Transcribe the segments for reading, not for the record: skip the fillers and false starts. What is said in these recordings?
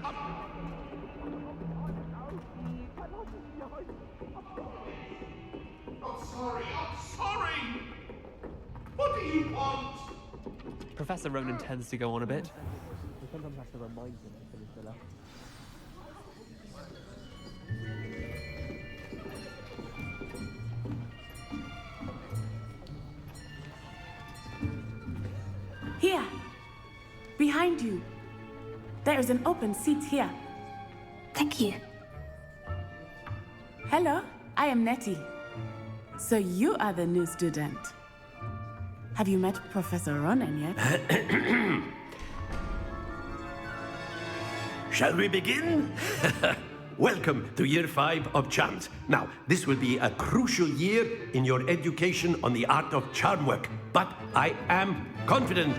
I'm sorry! What do you want? Professor Ronan tends to go on a bit. We sometimes have to remind him to finish the lesson. Here, behind you. There is an open seat here. Thank you. Hello, I am Nettie. So you are the new student. Have you met Professor Ronan yet? Shall we begin? Welcome to Year 5 of CHARMS. Now, this will be a crucial year in your education on the art of charm work, but I am confident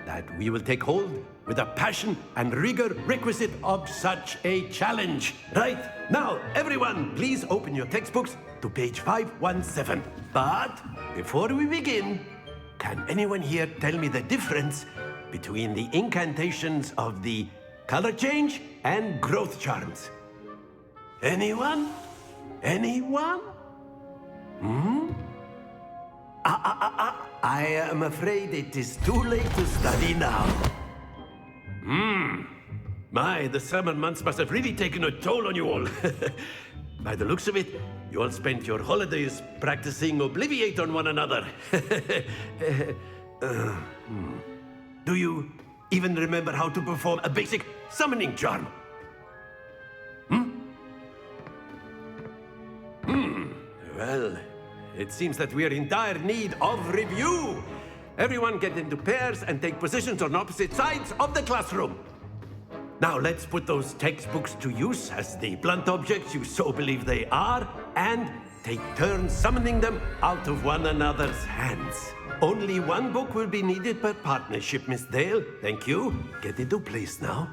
that we will take hold with the passion and rigor requisite of such a challenge. Right, now, everyone, please open your textbooks to page 517. But before we begin, can anyone here tell me the difference between the incantations of the color change and growth charms? Anyone? Anyone? I am afraid it is too late to study now. My, the summer months must have really taken a toll on you all. By the looks of it, you all spent your holidays practicing Obliviate on one another. Do you even remember how to perform a basic summoning charm? Well, it seems that we are in dire need of review. Everyone get into pairs and take positions on opposite sides of the classroom. Now let's put those textbooks to use as the blunt objects you so believe they are, and take turns summoning them out of one another's hands. Only one book will be needed per partnership, Miss Dale. Thank you. Get into place now.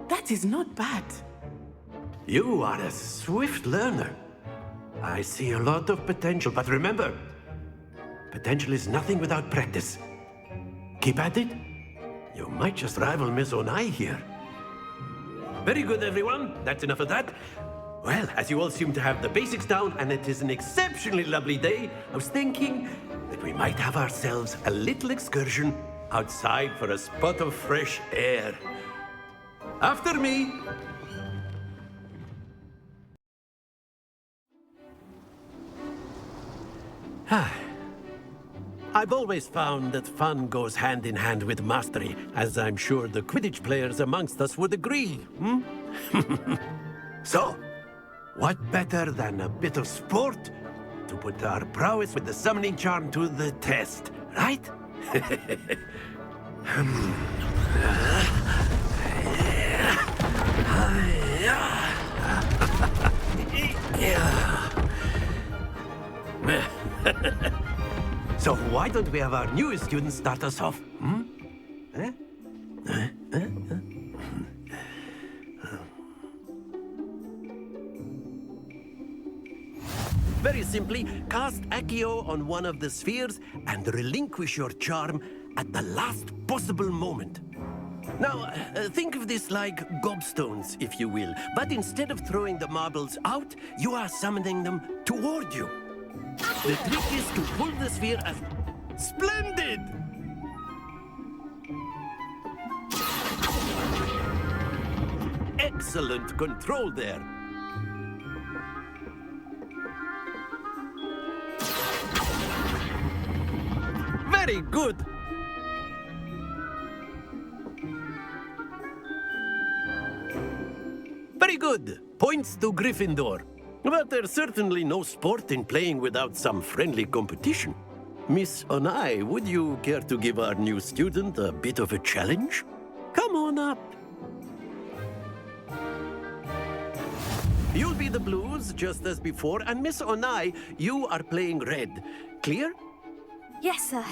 That is not bad. You are a swift learner. I see a lot of potential, but remember, potential is nothing without practice. Keep at it. You might just rival Miss Onai here. Very good, everyone. That's enough of that. Well, as you all seem to have the basics down, and it is an exceptionally lovely day, I was thinking that we might have ourselves a little excursion outside for a spot of fresh air. After me. I've always found that fun goes hand in hand with mastery, as I'm sure the Quidditch players amongst us would agree. So, what better than a bit of sport to put our prowess with the summoning charm to the test, right? So why don't we have our newest student start us off? Very simply, cast Accio on one of the spheres and relinquish your charm at the last possible moment. Now, think of this like gobstones, if you will. But instead of throwing the marbles out, you are summoning them toward you. The trick is to pull the sphere as... Splendid! Excellent control there. Very good! Very good. Points to Gryffindor. But there's certainly no sport in playing without some friendly competition. Miss Onai, would you care to give our new student a bit of a challenge? Come on up. You'll be the blues, just as before, and Miss Onai, you are playing red. Clear? Yes, sir.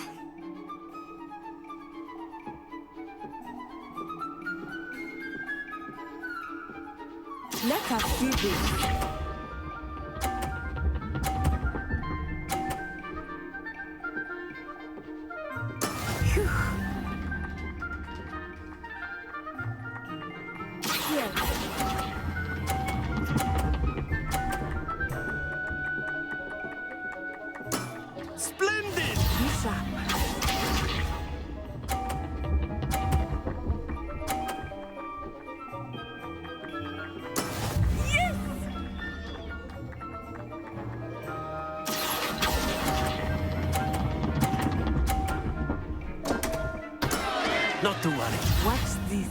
Let us see this. Phew. Here. Splendid! Lisa. Not to worry. Watch this.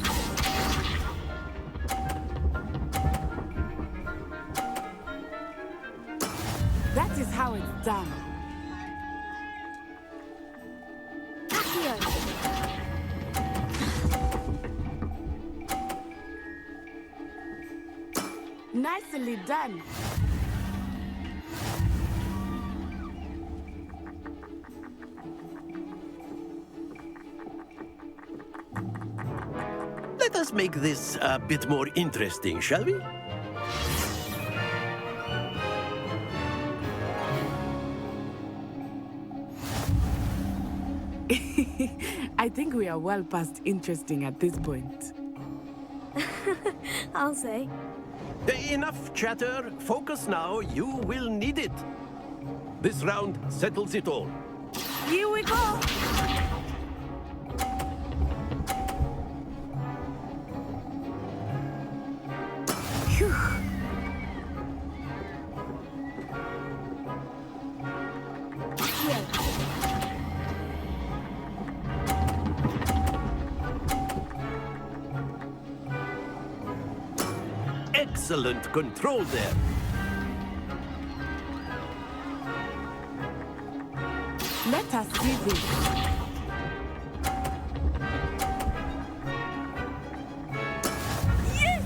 That is how it's done. Nicely done. Let us make this a bit more interesting, shall we? I think we are well past interesting at this point. I'll say. Enough chatter. Focus now. You will need it. This round settles it all. Here we go. Phew. Excellent control there. Let us see this. Yes!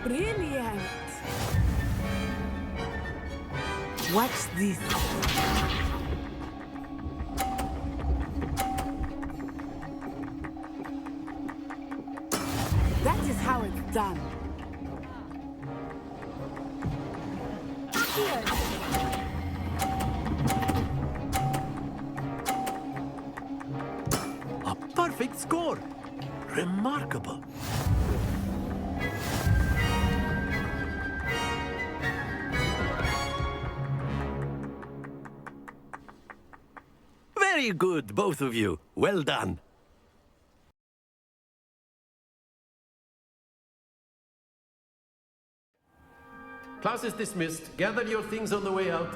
Brilliant! Watch this. That is how it's done. A perfect score. Remarkable. Very good, both of you. Well done. Class is dismissed. Gather your things on the way out.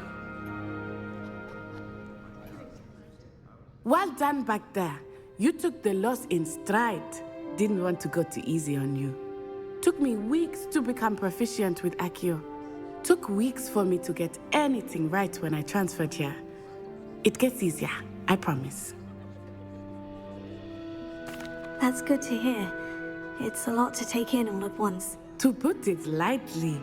Well done back there. You took the loss in stride. Didn't want to go too easy on you. Took me weeks to become proficient with Accio. Took weeks for me to get anything right when I transferred here. It gets easier, I promise. That's good to hear. It's a lot to take in all at once. To put it lightly,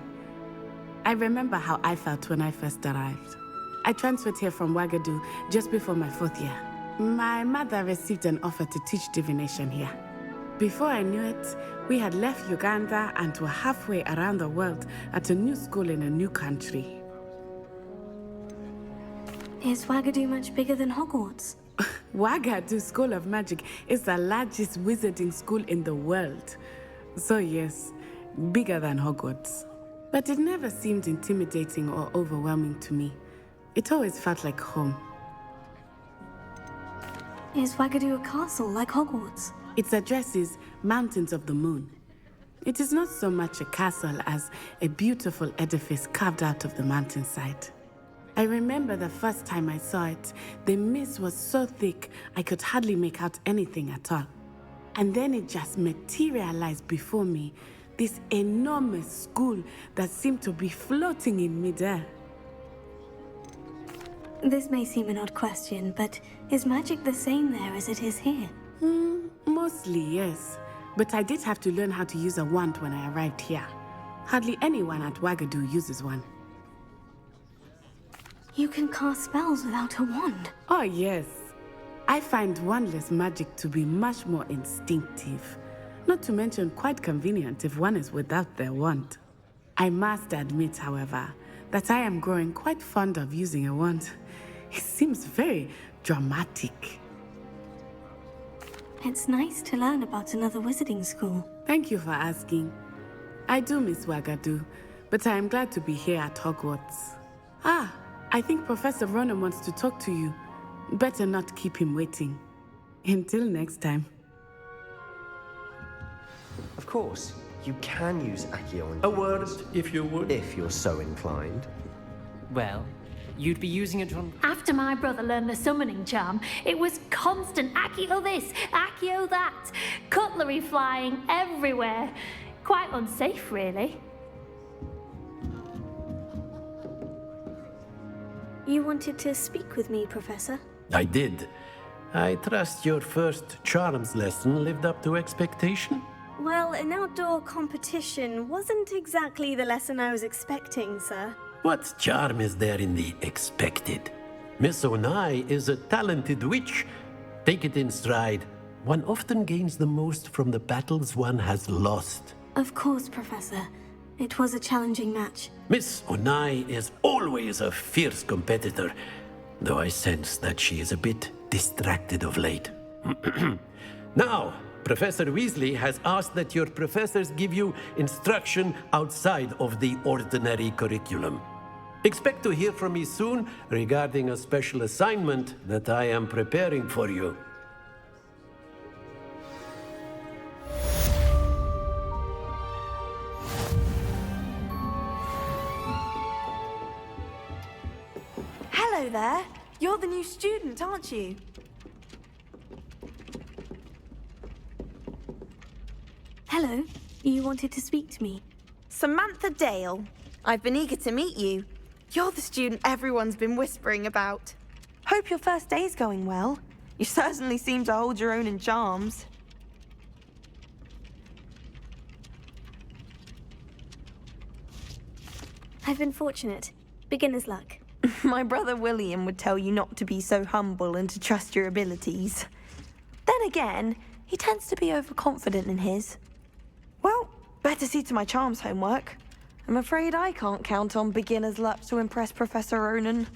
I remember how I felt when I first arrived. I transferred here from Wagadu just before my 4th year. My mother received an offer to teach divination here. Before I knew it, we had left Uganda and were halfway around the world at a new school in a new country. Is Wagadu much bigger than Hogwarts? Wagadu School of Magic is the largest wizarding school in the world. So yes, bigger than Hogwarts. But it never seemed intimidating or overwhelming to me. It always felt like home. Is Wagadu a castle like Hogwarts? Its address is Mountains of the Moon. It is not so much a castle as a beautiful edifice carved out of the mountainside. I remember the first time I saw it, the mist was so thick I could hardly make out anything at all. And then it just materialized before me, this enormous school that seemed to be floating in midair. This may seem an odd question, but is magic the same there as it is here? Mostly, yes. But I did have to learn how to use a wand when I arrived here. Hardly anyone at Wagadu uses one. You can cast spells without a wand. Oh, yes. I find wandless magic to be much more instinctive. Not to mention quite convenient if one is without their wand. I must admit, however, that I am growing quite fond of using a wand. It seems very dramatic. It's nice to learn about another wizarding school. Thank you for asking. I do miss Wagadu, but I am glad to be here at Hogwarts. Ah, I think Professor Ronan wants to talk to you. Better not keep him waiting. Until next time. Of course, you can use Accio and A word, if you would. if you're so inclined. Well, you'd be using it on... After my brother learned the summoning charm, it was constant Accio this, Accio that, cutlery flying everywhere. Quite unsafe, really. You wanted to speak with me, Professor? I did. I trust your first CHARMS lesson lived up to expectation? Well, an outdoor competition wasn't exactly the lesson I was expecting, sir. What charm is there in the expected? Miss Onai is a talented witch. Take it in stride. One often gains the most from the battles one has lost. Of course, Professor. It was a challenging match. Miss Onai is always a fierce competitor, though I sense that she is a bit distracted of late. Now, Professor Weasley has asked that your professors give you instruction outside of the ordinary curriculum. Expect to hear from me soon regarding a special assignment that I am preparing for you. Hello there. You're the new student, aren't you? Hello. You wanted to speak to me? Samantha Dale. I've been eager to meet you. You're the student everyone's been whispering about. Hope your first day's going well. You certainly seem to hold your own in charms. I've been fortunate. Beginner's luck. My brother William would tell you not to be so humble and to trust your abilities. Then again, he tends to be overconfident in his. Well, better see to my charms homework. I'm afraid I can't count on beginner's luck to impress Professor Ronan.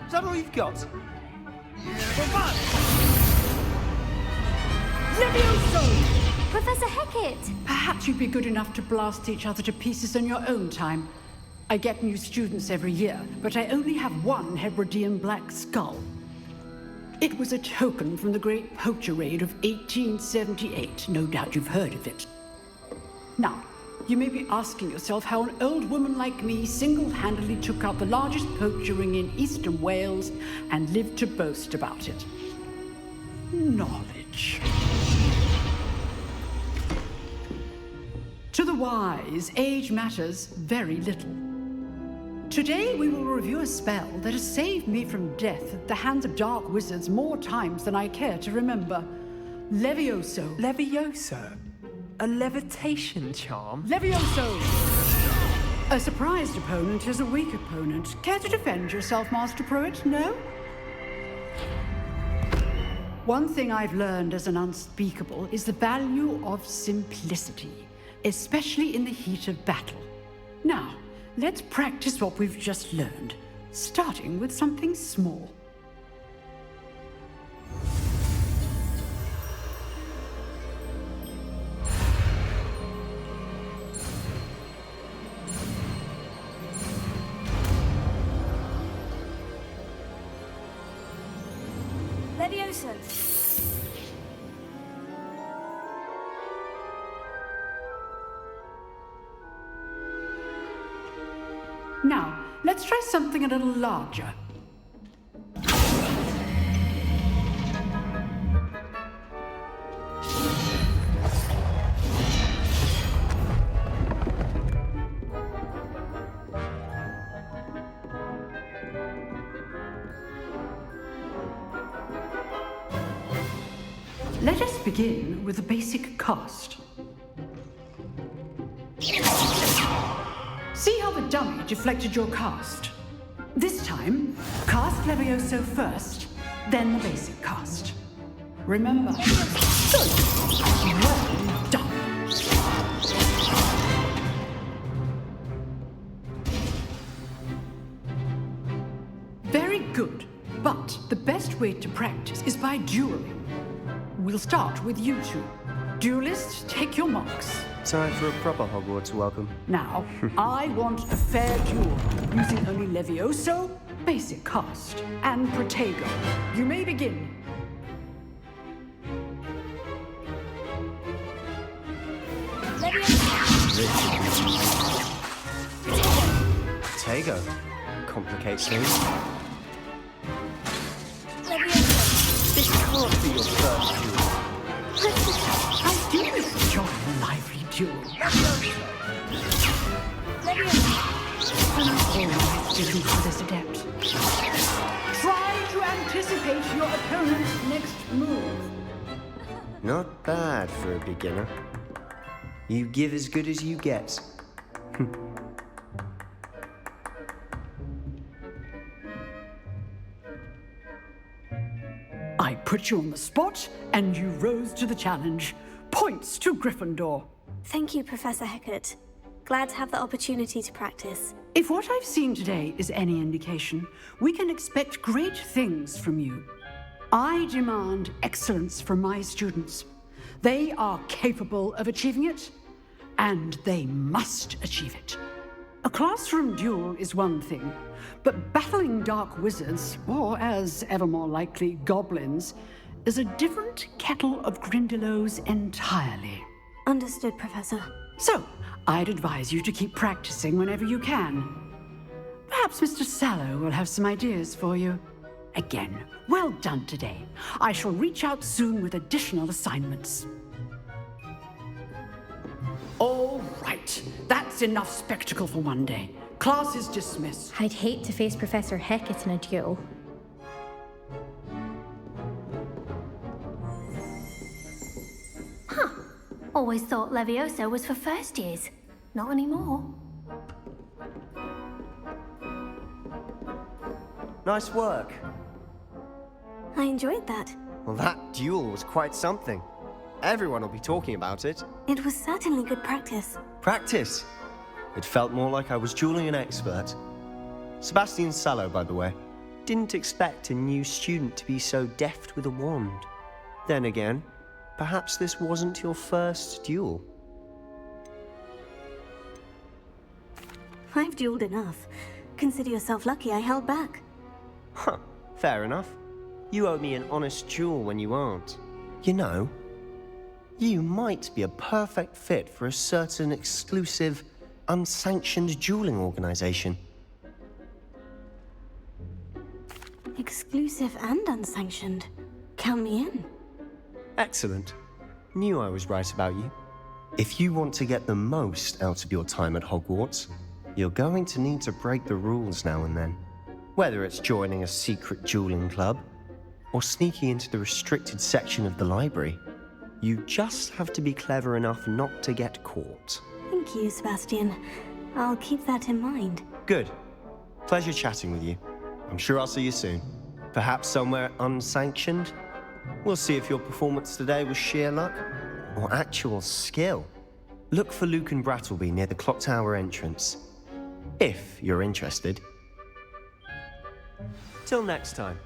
Is that all you've got? Professor Hecat! Perhaps you'd be good enough to blast each other to pieces in your own time. I get new students every year, but I only have one Hebridean black skull. It was a token from the Great Poacher Raid of 1878. No doubt you've heard of it. Now, you may be asking yourself how an old woman like me single-handedly took out the largest poacher ring in eastern Wales and lived to boast about it. Knowledge. To the wise, age matters very little. Today we will review a spell that has saved me from death at the hands of dark wizards more times than I care to remember. Levioso. Levioso? A levitation charm? Levioso! A surprised opponent is a weak opponent. Care to defend yourself, Master Pruitt? No? One thing I've learned as an unspeakable is the value of simplicity, especially in the heat of battle. Now, let's practice what we've just learned, starting with something small. Levioso. Now, let's try something a little larger. Let us begin with the basic cast. See how the dummy deflected your cast? This time, cast Levioso first, then the basic cast. Remember, good. Well done. Very good, but the best way to practice is by dueling. We'll start with you two. Duelists, take your marks. Time for a proper Hogwarts welcome. Now, I want a fair duel, using only Levioso, basic cast, and Protego. You may begin. Protego. Complicates things. This can't be your first duel. I do enjoy a lively duel. I'm always rooting for this adept. Try to anticipate your opponent's next move. Not bad for a beginner. You give as good as you get. I put you on the spot, and you rose to the challenge. Points to Gryffindor. Thank you, Professor Hecat. Glad to have the opportunity to practice. If what I've seen today is any indication, we can expect great things from you. I demand excellence from my students. They are capable of achieving it, and they must achieve it. A classroom duel is one thing, but battling dark wizards, or as ever more likely, goblins, is a different kettle of Grindylows entirely. Understood, Professor. So, I'd advise you to keep practicing whenever you can. Perhaps Mr. Sallow will have some ideas for you. Again, well done today. I shall reach out soon with additional assignments. All right, that's enough spectacle for one day. Class is dismissed. I'd hate to face Professor Hecat in a duel. Huh. Always thought Levioso was for first years. Not anymore. Nice work. I enjoyed that. Well, that duel was quite something. Everyone will be talking about it. It was certainly good practice. Practice? It felt more like I was dueling an expert. Sebastian Sallow, by the way. Didn't expect a new student to be so deft with a wand. Then again, perhaps this wasn't your first duel. I've dueled enough. Consider yourself lucky I held back. Huh, fair enough. You owe me an honest duel when you aren't. You know, you might be a perfect fit for a certain exclusive, unsanctioned dueling organization. Exclusive and unsanctioned. Count me in. Excellent. Knew I was right about you. If you want to get the most out of your time at Hogwarts, you're going to need to break the rules now and then. Whether it's joining a secret dueling club, or sneaking into the restricted section of the library. You just have to be clever enough not to get caught. Thank you, Sebastian. I'll keep that in mind. Good. Pleasure chatting with you. I'm sure I'll see you soon. Perhaps somewhere unsanctioned? We'll see if your performance today was sheer luck or actual skill. Look for Luke and Brattleby near the clock tower entrance, if you're interested. Till next time.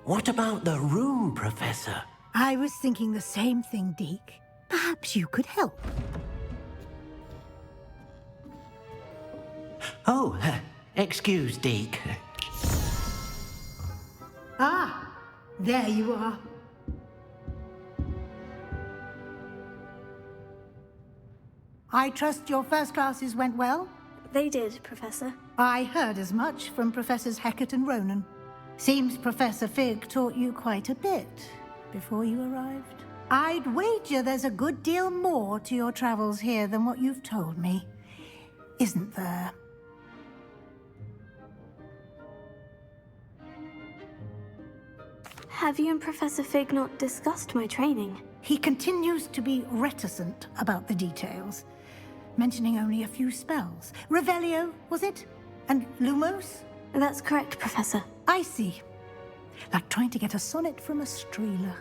What about the room, Professor? I was thinking the same thing, Deke. Perhaps you could help. Oh, excuse, Deke. Ah, there you are. I trust your first classes went well? They did, Professor. I heard as much from Professors Hecat and Ronan. Seems Professor Fig taught you quite a bit before you arrived. I'd wager there's a good deal more to your travels here than what you've told me, isn't there? Have you and Professor Fig not discussed my training? He continues to be reticent about the details, mentioning only a few spells. Revelio, was it? And Lumos? That's correct, Professor. I see. Like trying to get a sonnet from a streeler.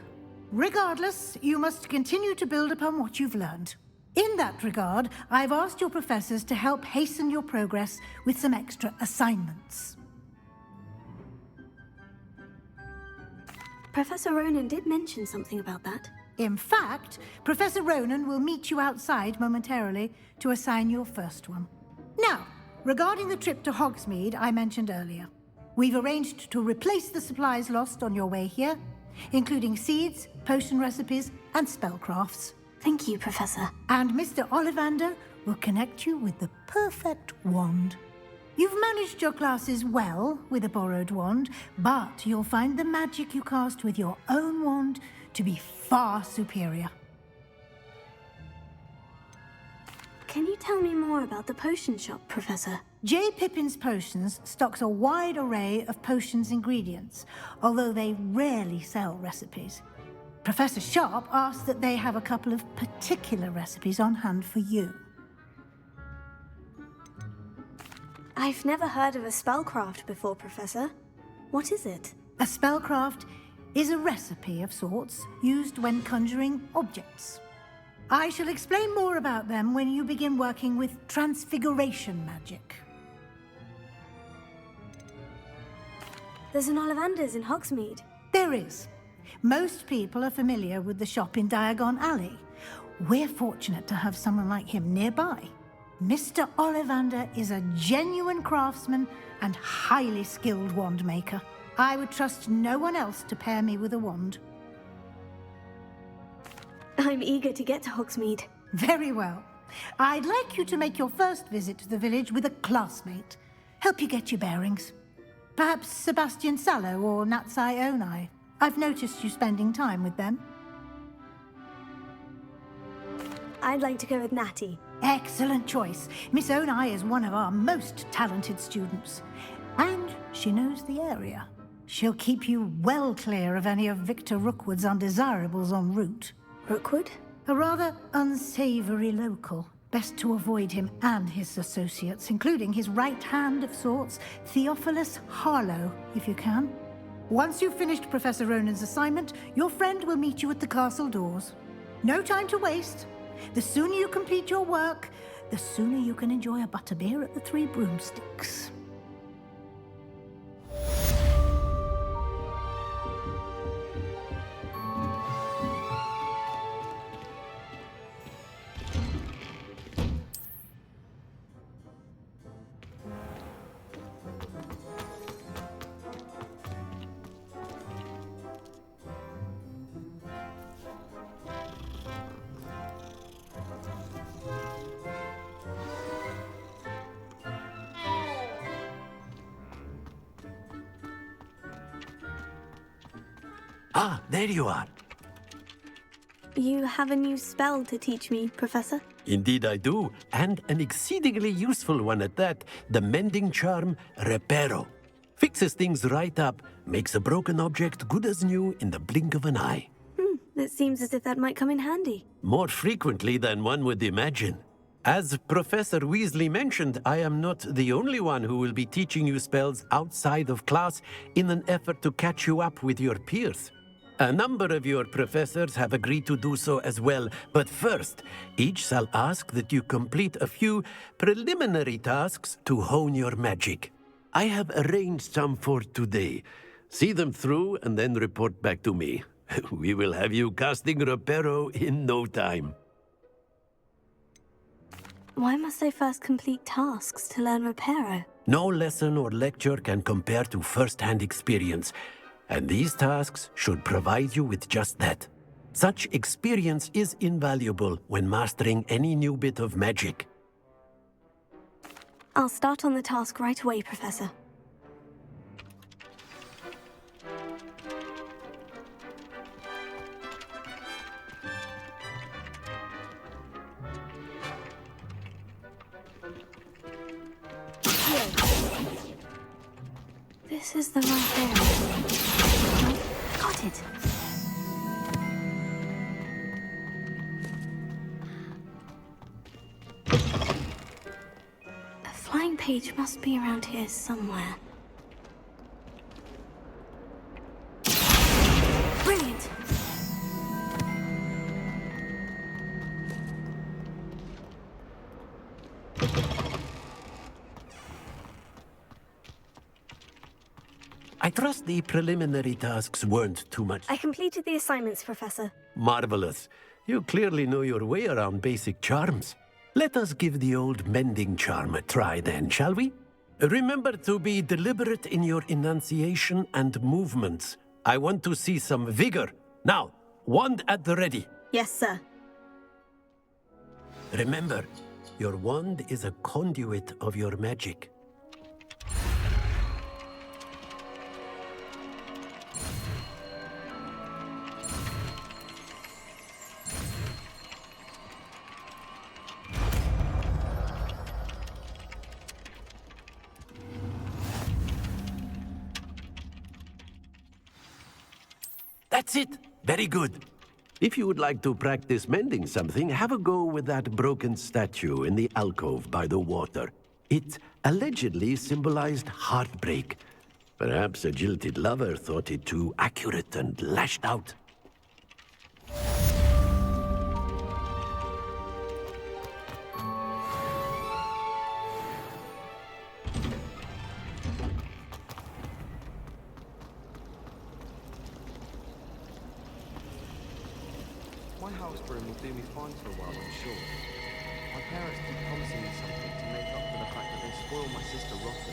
Regardless, you must continue to build upon what you've learned. In that regard, I've asked your professors to help hasten your progress with some extra assignments. Professor Ronan did mention something about that. In fact, Professor Ronan will meet you outside momentarily to assign your first one. Now, regarding the trip to Hogsmeade I mentioned earlier, we've arranged to replace the supplies lost on your way here, including seeds, potion recipes, and spellcrafts. Thank you, Professor. And Mr. Ollivander will connect you with the perfect wand. You've managed your classes well with a borrowed wand, but you'll find the magic you cast with your own wand to be far superior. Can you tell me more about the potion shop, Professor? J. Pippin's Potions stocks a wide array of potions ingredients, although they rarely sell recipes. Professor Sharp asked that they have a couple of particular recipes on hand for you. I've never heard of a spellcraft before, Professor. What is it? A spellcraft is a recipe of sorts used when conjuring objects. I shall explain more about them when you begin working with transfiguration magic. There's an Ollivander's in Hogsmeade. There is. Most people are familiar with the shop in Diagon Alley. We're fortunate to have someone like him nearby. Mr. Ollivander is a genuine craftsman and highly skilled wand maker. I would trust no one else to pair me with a wand. I'm eager to get to Hogsmeade. Very well. I'd like you to make your first visit to the village with a classmate. Help you get your bearings. Perhaps Sebastian Sallow or Natsai Onai. I've noticed you spending time with them. I'd like to go with Natty. Excellent choice. Miss Onai is one of our most talented students. And she knows the area. She'll keep you well clear of any of Victor Rookwood's undesirables en route. Rookwood? A rather unsavory local. Best to avoid him and his associates, including his right hand of sorts, Theophilus Harlow, if you can. Once you've finished Professor Ronan's assignment, your friend will meet you at the castle doors. No time to waste. The sooner you complete your work, the sooner you can enjoy a butterbeer at the Three Broomsticks. Ah, there you are. You have a new spell to teach me, Professor? Indeed I do, and an exceedingly useful one at that. The mending charm, Reparo. Fixes things right up, makes a broken object good as new in the blink of an eye. It seems as if that might come in handy. More frequently than one would imagine. As Professor Weasley mentioned, I am not the only one who will be teaching you spells outside of class in an effort to catch you up with your peers. A number of your professors have agreed to do so as well, but first, each shall ask that you complete a few preliminary tasks to hone your magic. I have arranged some for today. See them through and then report back to me. We will have you casting Reparo in no time. Why must I first complete tasks to learn Reparo? No lesson or lecture can compare to first-hand experience. And these tasks should provide you with just that. Such experience is invaluable when mastering any new bit of magic. I'll start on the task right away, Professor. This is the right area. Got it. A flying page must be around here somewhere. Brilliant! I trust the preliminary tasks weren't too much. I completed the assignments, Professor. Marvelous. You clearly know your way around basic charms. Let us give the old mending charm a try then, shall we? Remember to be deliberate in your enunciation and movements. I want to see some vigor. Now, wand at the ready. Yes, sir. Remember, your wand is a conduit of your magic. That's it. Very good. If you would like to practice mending something, have a go with that broken statue in the alcove by the water. It allegedly symbolized heartbreak. Perhaps a jilted lover thought it too accurate and lashed out. My house broom will do me fine for a while, I'm sure. My parents keep promising me something to make up for the fact that they spoil my sister rotten.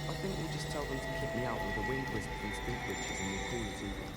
I think we'll just tell them to kick me out with a wind wisp and speed witches and we'll call it even.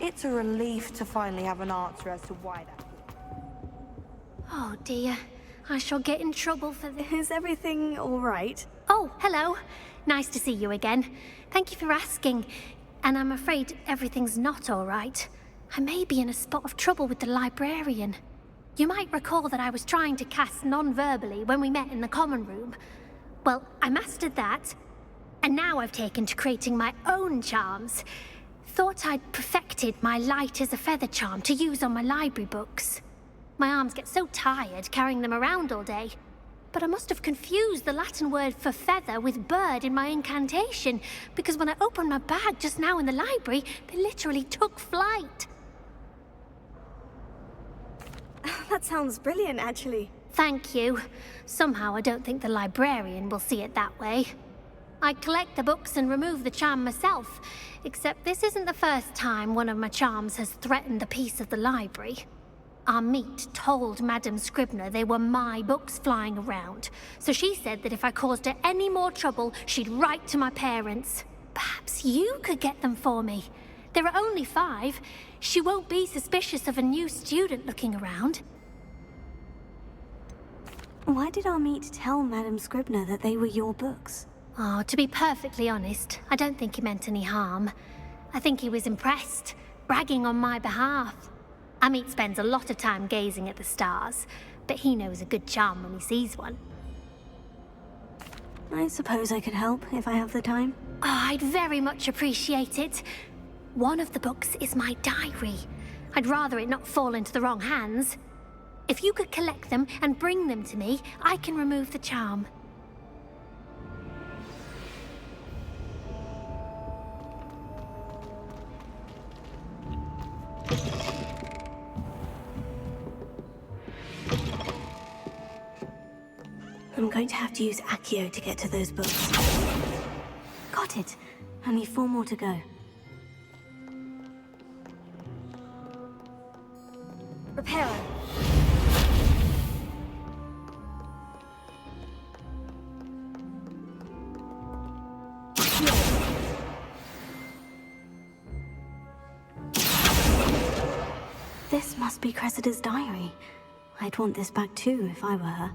It's a relief to finally have an answer as to why that... Oh dear, I shall get in trouble for this. Is everything all right? Oh, hello. Nice to see you again. Thank you for asking. And I'm afraid everything's not all right. I may be in a spot of trouble with the librarian. You might recall that I was trying to cast non-verbally when we met in the common room. Well, I mastered that. And now I've taken to creating my own charms. Thought I'd perfected my light as a feather charm to use on my library books. My arms get so tired carrying them around all day. But I must have confused the Latin word for feather with bird in my incantation, because when I opened my bag just now in the library, they literally took flight. That sounds brilliant, actually. Thank you. Somehow I don't think the librarian will see it that way. I collect the books and remove the charm myself, except this isn't the first time one of my charms has threatened the peace of the library. Our meet told Madame Scribner they were my books flying around, so she said that if I caused her any more trouble, she'd write to my parents. Perhaps you could get them for me. There are only 5. She won't be suspicious of a new student looking around. Why did our meet tell Madame Scribner that they were your books? Oh, to be perfectly honest, I don't think he meant any harm. I think he was impressed, bragging on my behalf. Amit spends a lot of time gazing at the stars, but he knows a good charm when he sees one. I suppose I could help if I have the time. Oh, I'd very much appreciate it. One of the books is my diary. I'd rather it not fall into the wrong hands. If you could collect them and bring them to me, I can remove the charm. I'm going to have to use Accio to get to those books. Got it. Only 4 more to go. Reparo. This must be Cressida's diary. I'd want this back too if I were her.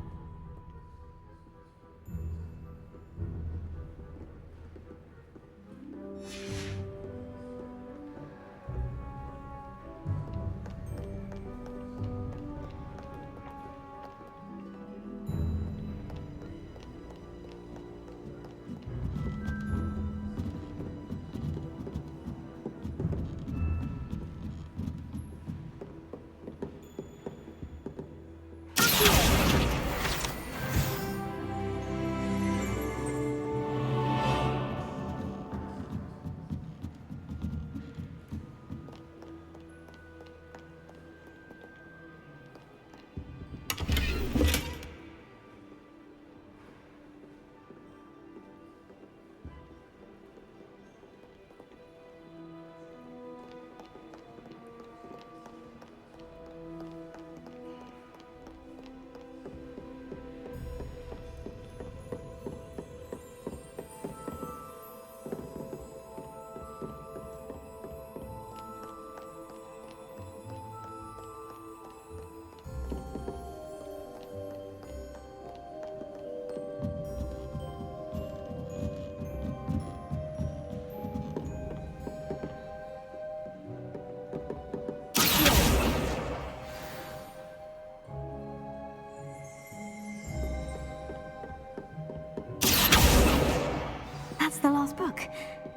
That's the last book.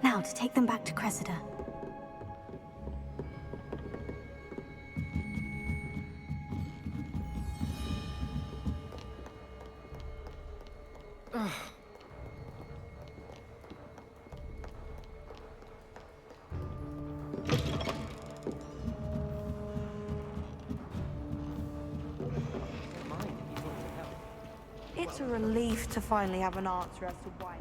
Now to take them back to Cressida. It's a relief to finally have an answer as to why.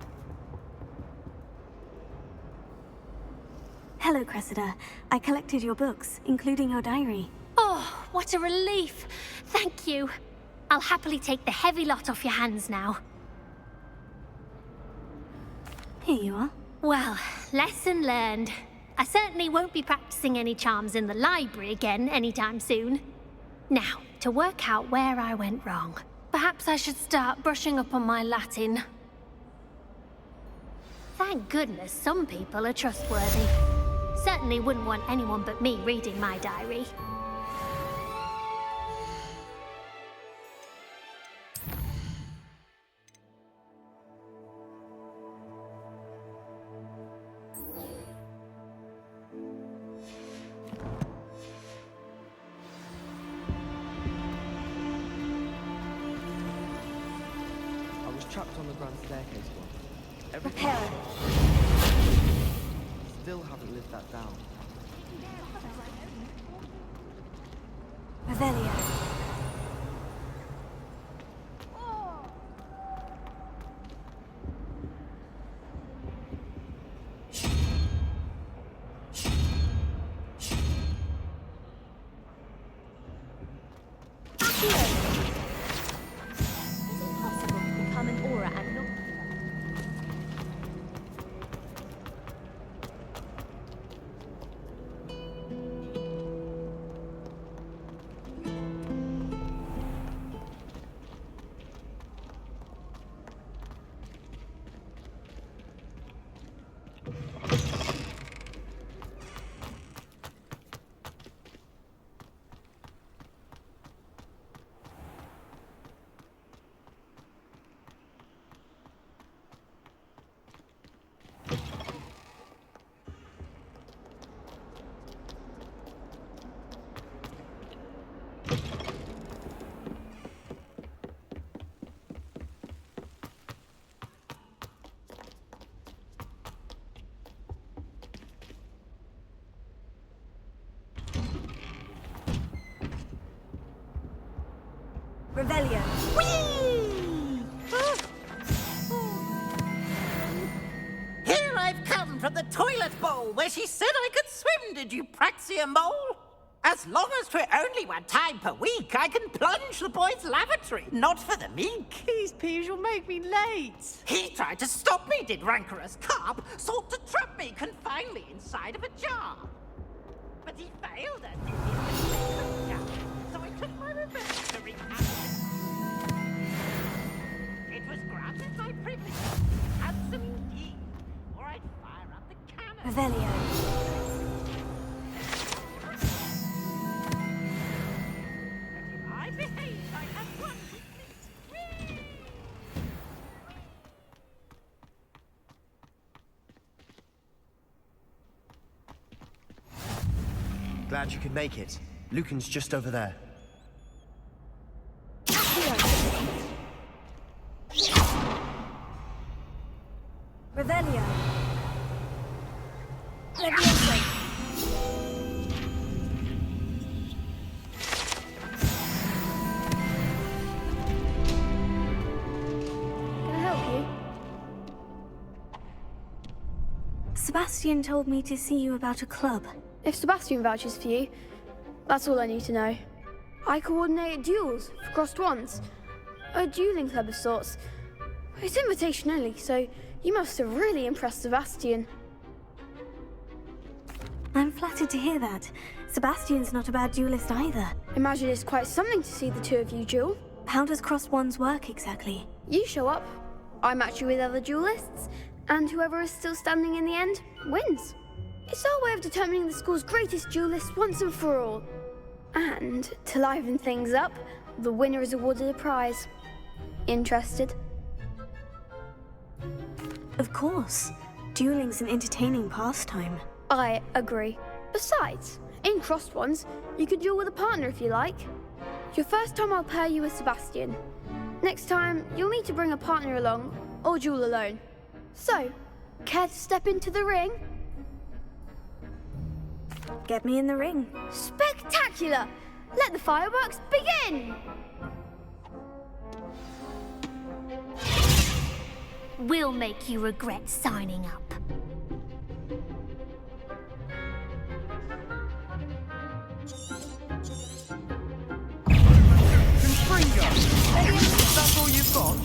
Hello, Cressida. I collected your books, including your diary. Oh, what a relief. Thank you. I'll happily take the heavy lot off your hands now. Here you are. Well, lesson learned. I certainly won't be practicing any charms in the library again anytime soon. Now, to work out where I went wrong. Perhaps I should start brushing up on my Latin. Thank goodness some people are trustworthy. Certainly wouldn't want anyone but me reading my diary. I was trapped on the grand staircase once. Repair it. Still haven't lived that down. Revelio. Revelio. Whee! Here I've come from the toilet bowl where she said I could swim, did you Praxia Mole? As long as 'twere only 1 time per week, I can plunge the boy's lavatory, not for the meek. These peas will make me late. He tried to stop me, did rancorous carp, sought to trap me, confine me inside of a jar. But he failed at it, so I took my revenge to wreak havoc. It was granted my privilege, handsome indeed, or I'd fire up the cannon. Revelio. I behave like a one with me. Glad you could make it. Lucan's just over there. Revelio. Levioso. Can I help you? Sebastian told me to see you about a club. If Sebastian vouches for you, that's all I need to know. I coordinate duels for crossed wands. A dueling club of sorts. It's invitation only, so you must have really impressed Sebastian. I'm flattered to hear that. Sebastian's not a bad duelist either. Imagine it's quite something to see the two of you duel. How does crossed wands work exactly? You show up, I match you with other duelists, and whoever is still standing in the end wins. It's our way of determining the school's greatest duelist once and for all. And, to liven things up, the winner is awarded a prize. Interested? Of course. Dueling's an entertaining pastime. I agree. Besides, in crossed ones, you could duel with a partner if you like. Your first time I'll pair you with Sebastian. Next time, you'll need to bring a partner along, or duel alone. So, care to step into the ring? Get me in the ring. Spectacular! Let the fireworks begin! We'll make you regret signing up. That's all you've got?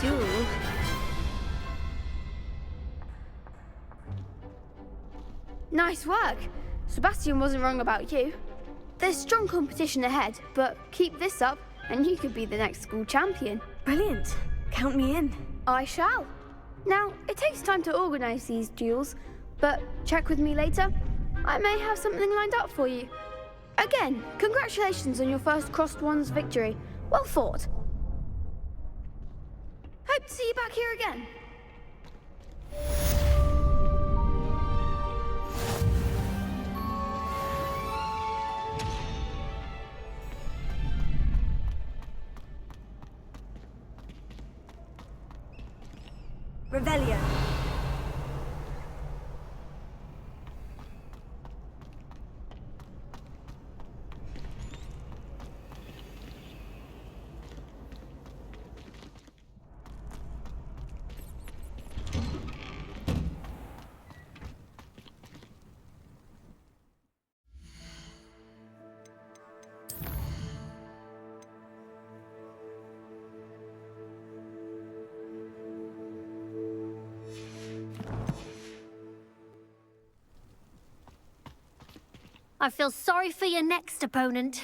duel. Nice work. Sebastian wasn't wrong about you. There's strong competition ahead, but keep this up and you could be the next school champion. Brilliant. Count me in. I shall. Now, it takes time to organise these duels, but check with me later. I may have something lined up for you. Again, congratulations on your first Crossed Wands victory. Well fought. Hope to see you back here again. Revelio. I feel sorry for your next opponent.